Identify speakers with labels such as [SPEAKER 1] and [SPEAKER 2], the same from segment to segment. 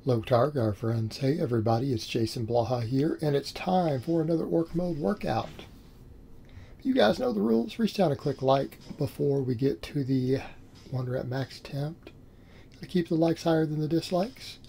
[SPEAKER 1] Low Targ, our friends. Hey everybody, it's Jason Blaha here, and it's time for another Orc Mode workout. You guys know the rules. Reach down and click like before we get to the 1 rep max attempt. Gotta keep the likes higher than the dislikes.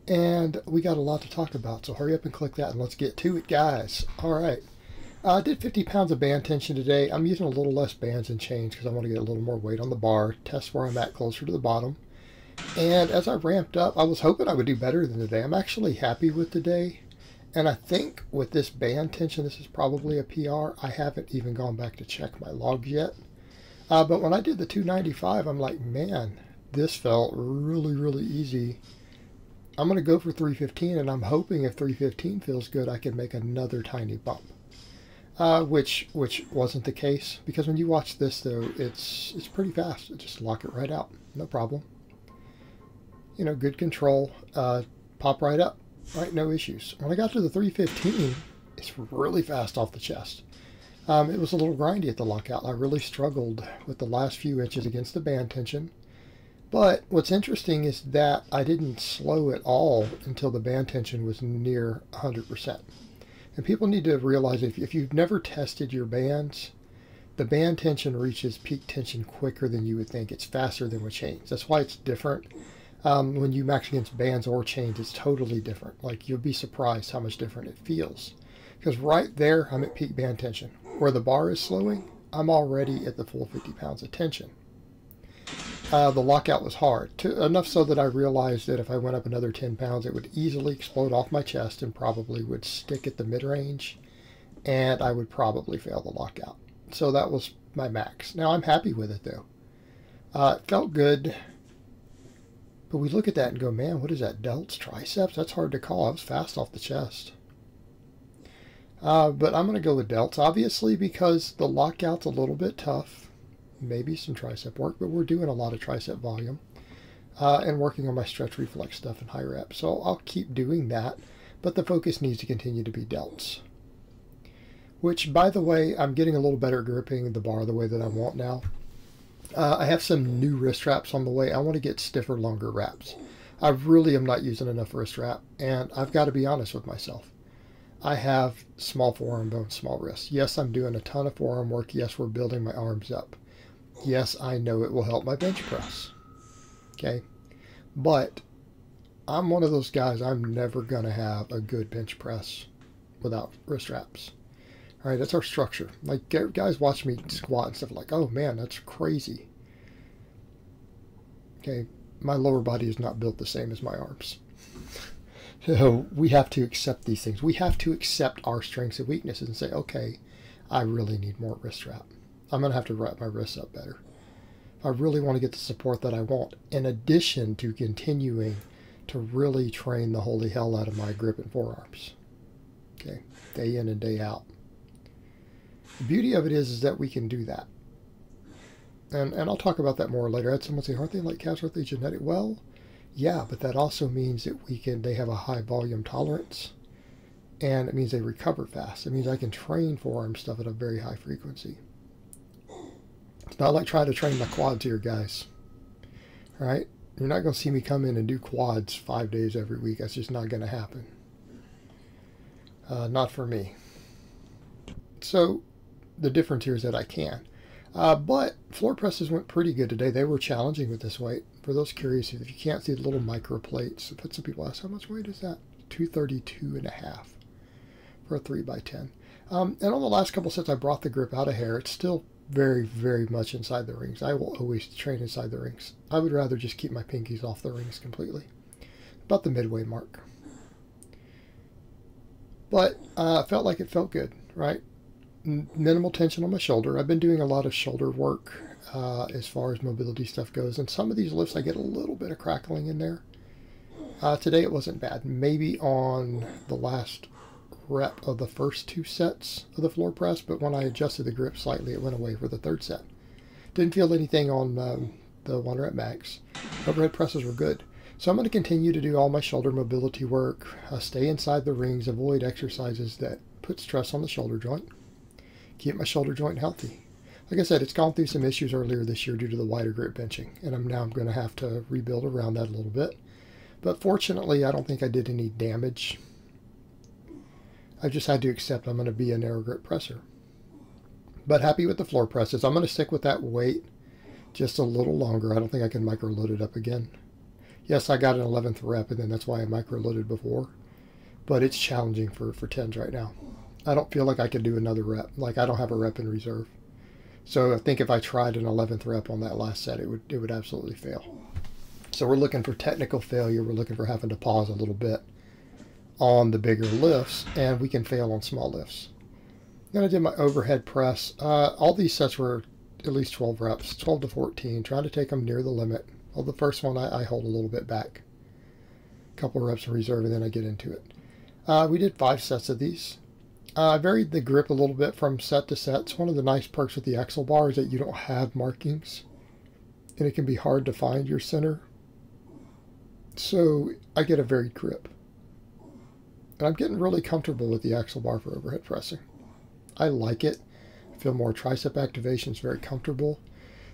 [SPEAKER 1] And we got a lot to talk about, so hurry up and click that and let's get to it, guys. Alright. I did 50 pounds of band tension today. I'm using a little less bands and chains because I want to get a little more weight on the bar, test where I'm at closer to the bottom. And as I ramped up, I was hoping I would do better than today. I'm actually happy with today. And I think with this band tension, this is probably a PR. I haven't even gone back to check my logs yet. But when I did the 295, I'm like, man, this felt really easy. I'm going to go for 315, and I'm hoping if 315 feels good, I can make another tiny bump. Which wasn't the case, because when you watch this, though, it's pretty fast. Just lock it right out. No problem. You know, good control, pop right up, right, no issues. When I got to the 315, it's really fast off the chest. It was a little grindy at the lockout. I really struggled with the last few inches against the band tension. But what's interesting is that I didn't slow at all until the band tension was near 100%. And people need to realize if you've never tested your bands, the band tension reaches peak tension quicker than you would think. It's faster than with chains. That's why it's different. When you max against bands or chains, it's totally different. Like, you'll be surprised how much different it feels. Because right there, I'm at peak band tension. Where the bar is slowing, I'm already at the full 50 pounds of tension. The lockout was hard, enough so that I realized that if I went up another 10 pounds, it would easily explode off my chest and probably would stick at the mid-range, and I would probably fail the lockout. So that was my max. Now, I'm happy with it, though. It felt good. But we look at that and go, man, what is that, delts, triceps? That's hard to call. I was fast off the chest. But I'm going to go with delts, obviously, because the lockout's a little bit tough. Maybe some tricep work, but we're doing a lot of tricep volume. And working on my stretch reflex stuff in high reps. So I'll keep doing that, but the focus needs to continue to be delts. Which, by the way, I'm getting a little better at gripping the bar the way that I want now. I have some new wrist wraps on the way. I want to get stiffer, longer wraps. I really am not using enough wrist wrap, and I've got to be honest with myself. I have small forearm bones, small wrists. Yes, I'm doing a ton of forearm work. Yes, we're building my arms up. Yes, I know it will help my bench press. Okay? But I'm one of those guys, I'm never going to have a good bench press without wrist wraps. All right, that's our structure. Like, guys watch me squat and stuff like, oh man, that's crazy. Okay, my lower body is not built the same as my arms. So we have to accept these things. We have to accept our strengths and weaknesses and say, okay, I really need more wrist wrap. I'm going to have to wrap my wrists up better. I really want to get the support that I want, in addition to continuing to really train the holy hell out of my grip and forearms. Okay, day in and day out. The beauty of it is that we can do that. And I'll talk about that more later. I had someone say, aren't they like cats? Aren't they genetic? Well, yeah, but that also means that they have a high volume tolerance. And it means they recover fast. It means I can train forearm stuff at a very high frequency. It's not like trying to train my quads here, guys. All right? You're not going to see me come in and do quads 5 days every week. That's just not going to happen. Not for me. So the difference here is that I can. But floor presses went pretty good today. They were challenging with this weight. For those curious, if you can't see the little micro plates, but some people ask, how much weight is that? 232.5 for a 3x10. And on the last couple sets, I brought the grip out of hair. It's still very much inside the rings. I will always train inside the rings. I would rather just keep my pinkies off the rings completely. About the midway mark. But felt like it felt good, right? Minimal tension on my shoulder. I've been doing a lot of shoulder work as far as mobility stuff goes, and some of these lifts I get a little bit of crackling in there. Today it wasn't bad. Maybe on the last rep of the first 2 sets of the floor press, but when I adjusted the grip slightly, it went away for the 3rd set. Didn't feel anything on the 1 rep max. Overhead presses were good. So I'm going to continue to do all my shoulder mobility work, stay inside the rings, avoid exercises that put stress on the shoulder joint, keep my shoulder joint healthy. Like I said, it's gone through some issues earlier this year due to the wider grip benching, and I'm now going to have to rebuild around that a little bit. But fortunately, I don't think I did any damage. I just had to accept I'm going to be a narrow grip presser. But happy with the floor presses. I'm going to stick with that weight just a little longer. I don't think I can micro load it up again. Yes, I got an 11th rep, and then that's why I micro loaded before. But it's challenging for 10s right now. I don't feel like I could do another rep. Like, I don't have a rep in reserve. So I think if I tried an 11th rep on that last set, it would absolutely fail. So we're looking for technical failure. We're looking for having to pause a little bit on the bigger lifts, and we can fail on small lifts. Then I did my overhead press. All these sets were at least 12 reps, 12 to 14, trying to take them near the limit. Well, the first one I hold a little bit back. A couple of reps in reserve, and then I get into it. We did 5 sets of these. I varied the grip a little bit from set to set. It's one of the nice perks with the axle bar is that you don't have markings, and it can be hard to find your center. So I get a varied grip. And I'm getting really comfortable with the axle bar for overhead pressing. I like it. I feel more tricep activation. It's very comfortable.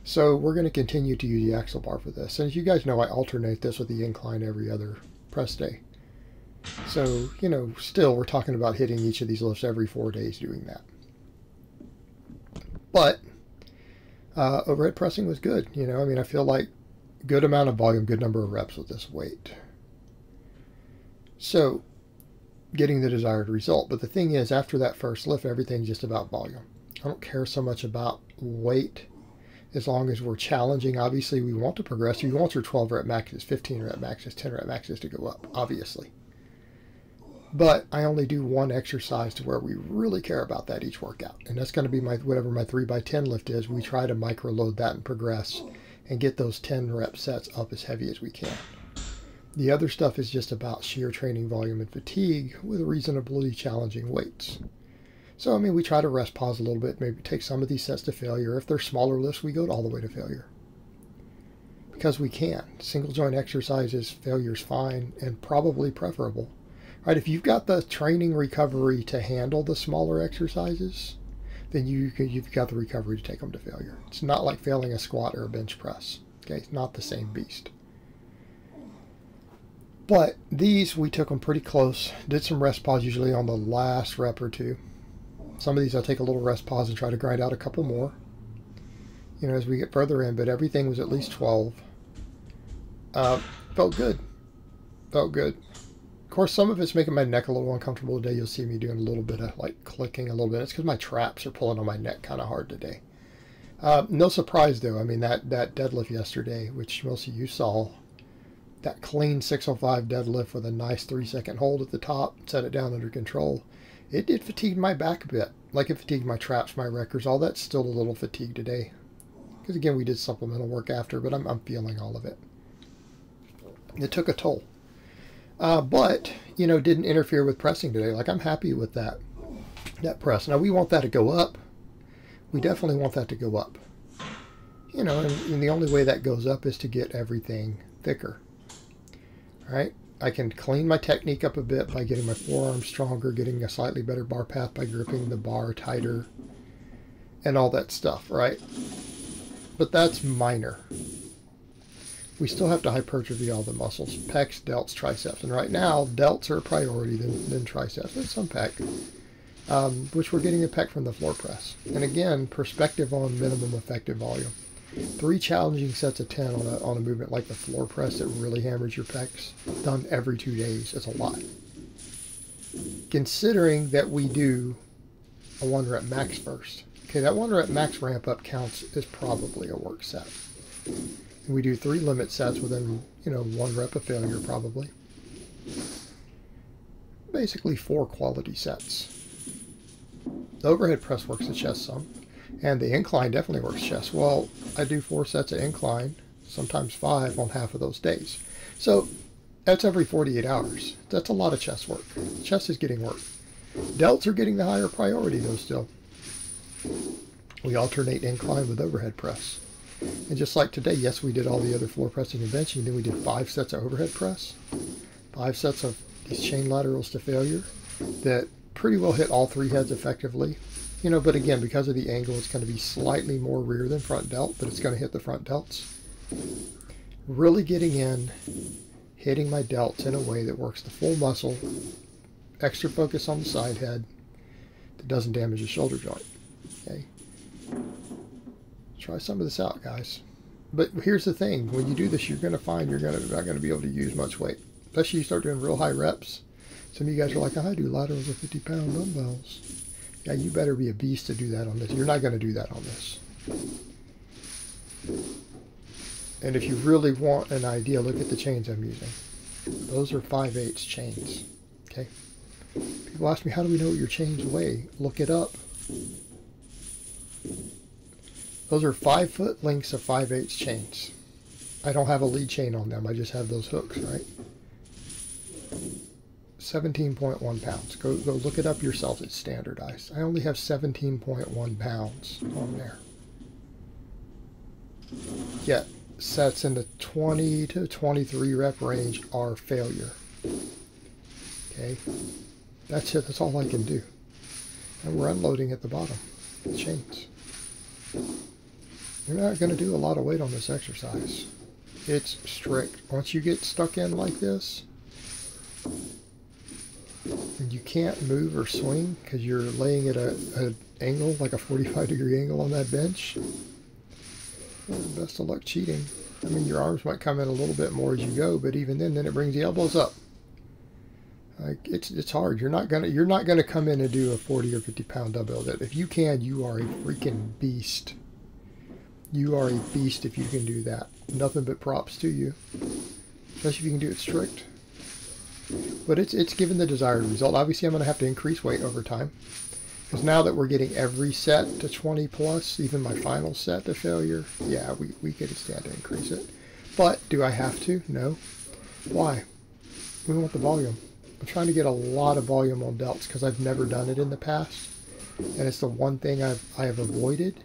[SPEAKER 1] So we're going to continue to use the axle bar for this. And as you guys know, I alternate this with the incline every other press day. So, you know, still we're talking about hitting each of these lifts every 4 days doing that. But overhead pressing was good. You know, I mean, I feel like good amount of volume, good number of reps with this weight. So getting the desired result. But the thing is, after that first lift, everything's just about volume. I don't care so much about weight as long as we're challenging. Obviously, we want to progress. You want your 12 rep maxes, 15 rep maxes, 10 rep maxes to go up, obviously. But I only do one exercise to where we really care about that each workout. And that's going to be my whatever my 3x10 lift is. We try to micro load that and progress and get those 10 rep sets up as heavy as we can. The other stuff is just about sheer training volume and fatigue with reasonably challenging weights. So, I mean, we try to rest pause a little bit, maybe take some of these sets to failure. If they're smaller lifts, we go all the way to failure. Because we can. Single joint exercises, failure's fine and probably preferable. Right, if you've got the training recovery to handle the smaller exercises, then you've got the recovery to take them to failure. It's not like failing a squat or a bench press. Okay, it's not the same beast. But these, we took them pretty close. Did some rest pause usually on the last rep or two. Some of these I'll take a little rest pause and try to grind out a couple more, you know, as we get further in. But everything was at least 12. Felt good. Felt good. Of course, some of it's making my neck a little uncomfortable today. You'll see me doing a little bit of like clicking a little bit. It's because my traps are pulling on my neck kind of hard today. No surprise though. I mean, that deadlift yesterday, which most of you saw, that clean 605 deadlift with a nice 3-second hold at the top, set it down under control. It did fatigue my back a bit. Like it fatigued my traps, my wreckers, all that's still a little fatigued today. Because again, we did supplemental work after, but I'm feeling all of it. It took a toll. But, you know, didn't interfere with pressing today. Like, I'm happy with that press. Now, we want that to go up. We definitely want that to go up. You know, and the only way that goes up is to get everything thicker. All right? I can clean my technique up a bit by getting my forearms stronger, getting a slightly better bar path by gripping the bar tighter, and all that stuff, right? But that's minor. We still have to hypertrophy all the muscles, pecs, delts, triceps. And right now, delts are a priority than triceps. There's some pec, which we're getting a pec from the floor press. And again, perspective on minimum effective volume. 3 challenging sets of 10 on a movement like the floor press that really hammers your pecs, done every 2 days, is a lot. Considering that we do a 1 rep max first. Okay, that 1 rep max ramp up counts as probably a work set. And we do 3 limit sets within, you know, 1 rep of failure probably. Basically 4 quality sets. The overhead press works the chest some, and the incline definitely works chest. Well, I do 4 sets of incline, sometimes 5 on half of those days. So that's every 48 hours. That's a lot of chest work. Chest is getting work. Delts are getting the higher priority though still. We alternate incline with overhead press. And just like today, yes, we did all the other floor pressing and benching. Then we did 5 sets of overhead press, 5 sets of these chain laterals to failure that pretty well hit all 3 heads effectively. You know, but again, because of the angle, it's going to be slightly more rear than front delt, but it's going to hit the front delts. Really getting in, hitting my delts in a way that works the full muscle, extra focus on the side head, that doesn't damage the shoulder joint. Okay. Try some of this out, guys. But here's the thing. When you do this, you're going to find you're not going to be able to use much weight. Especially you start doing real high reps. Some of you guys are like, I do laterals with 50-pound dumbbells. Yeah, you better be a beast to do that on this. You're not going to do that on this. And if you really want an idea, look at the chains I'm using. Those are 5/8 chains. Okay. People ask me, how do we know what your chains weigh? Look it up. Those are 5-foot lengths of 5/8 chains. I don't have a lead chain on them. I just have those hooks, right? 17.1 pounds. Go look it up yourself. It's standardized. I only have 17.1 pounds on there. Yet sets in the 20 to 23 rep range are failure. Okay, that's it. That's all I can do. And we're unloading at the bottom. The chains. You're not going to do a lot of weight on this exercise. It's strict. Once you get stuck in like this, and you can't move or swing because you're laying at an angle, like a 45-degree angle on that bench, well, best of luck cheating. I mean, your arms might come in a little bit more as you go, but even then it brings the elbows up. Like it's hard. You're not gonna come in and do a 40 or 50-pound dumbbell. That if you can, you are a freaking beast. You are a beast if you can do that. Nothing but props to you, especially if you can do it strict. But it's given the desired result. Obviously, I'm going to have to increase weight over time. Because now that we're getting every set to 20 plus, even my final set to failure, yeah, we could stand to increase it. But do I have to? No. Why? We want the volume. I'm trying to get a lot of volume on delts because I've never done it in the past. And it's the one thing I have avoided.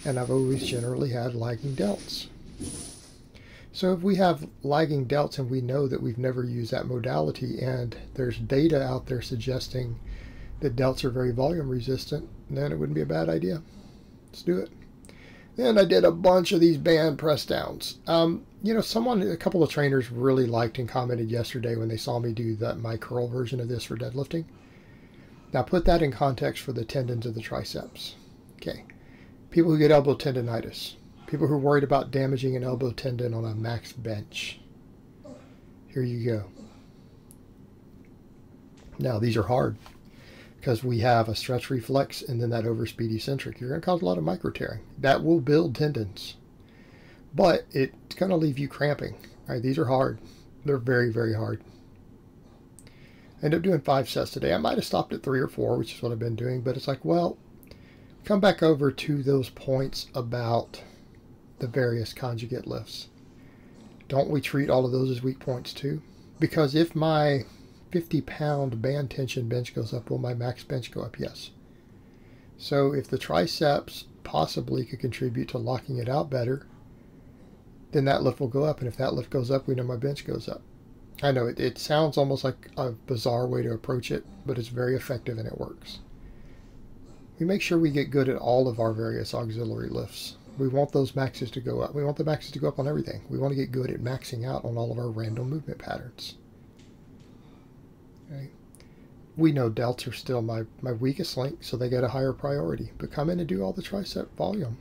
[SPEAKER 1] And I've always generally had lagging delts. So if we have lagging delts and we know that we've never used that modality and there's data out there suggesting that delts are very volume resistant, then it wouldn't be a bad idea. Let's do it. Then I did a bunch of these band press downs. You know, a couple of trainers really liked and commented yesterday when they saw me do my curl version of this for deadlifting. Now put that in context for the tendons of the triceps. Okay. People who get elbow tendonitis. People who are worried about damaging an elbow tendon on a max bench. Here you go. Now, these are hard because we have a stretch reflex and then that overspeed eccentric. You're going to cause a lot of micro tearing. That will build tendons, but it's going to leave you cramping. All right, these are hard. They're very, very hard. I ended up doing 5 sets today. I might have stopped at 3 or 4, which is what I've been doing, but it's like, well, come back over to those points about the various conjugate lifts. Don't we treat all of those as weak points too? Because if my 50-pound band tension bench goes up, will my max bench go up? Yes. So if the triceps possibly could contribute to locking it out better, then that lift will go up. And if that lift goes up, we know my bench goes up. I know it sounds almost like a bizarre way to approach it, but it's very effective and it works. We make sure we get good at all of our various auxiliary lifts. We want those maxes to go up. We want the maxes to go up on everything. We want to get good at maxing out on all of our random movement patterns. Okay. We know delts are still my weakest link, so they get a higher priority. But come in and do all the tricep volume.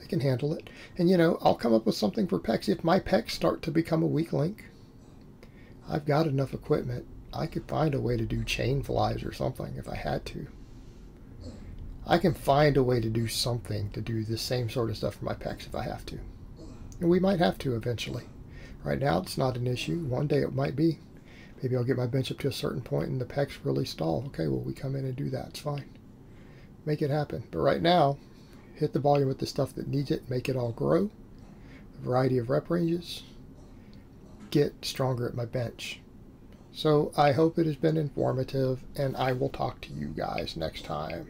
[SPEAKER 1] They can handle it. And, you know, I'll come up with something for pecs. If my pecs start to become a weak link, I've got enough equipment. I could find a way to do chain flies or something if I had to. I can find a way to do something to do the same sort of stuff for my pecs if I have to. And we might have to eventually. Right now, it's not an issue. One day it might be. Maybe I'll get my bench up to a certain point and the pecs really stall. Okay, well, we come in and do that. It's fine. Make it happen. But right now, hit the volume with the stuff that needs it. Make it all grow. A variety of rep ranges. Get stronger at my bench. So I hope it has been informative, and I will talk to you guys next time.